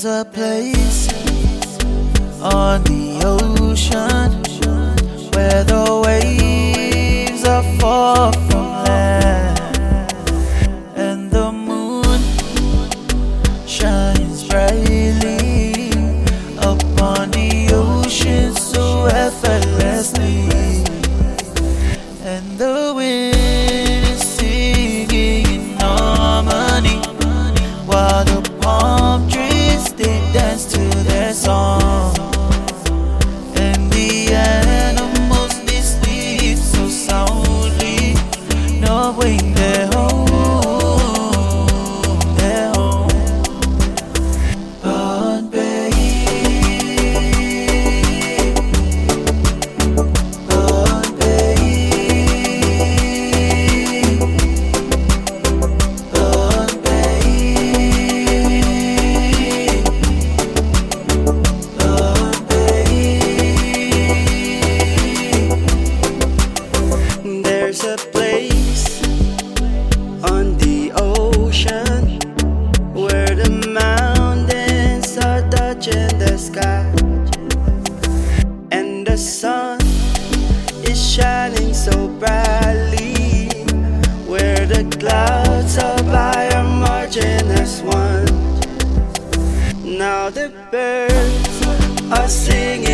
There's a place on the ocean where the waves are far from land, and the moon shines brightly upon the ocean so effortlessly, and the wind is singing in harmony while the palm trees they dance to their song, and the animals they sleep so soundly, knowing they're home, they're home. But babe, but babe, but There's a place on the ocean where the mountains are touching the sky, and the sun is shining so brightly, where the clouds above are marching as one. Now the birds are singing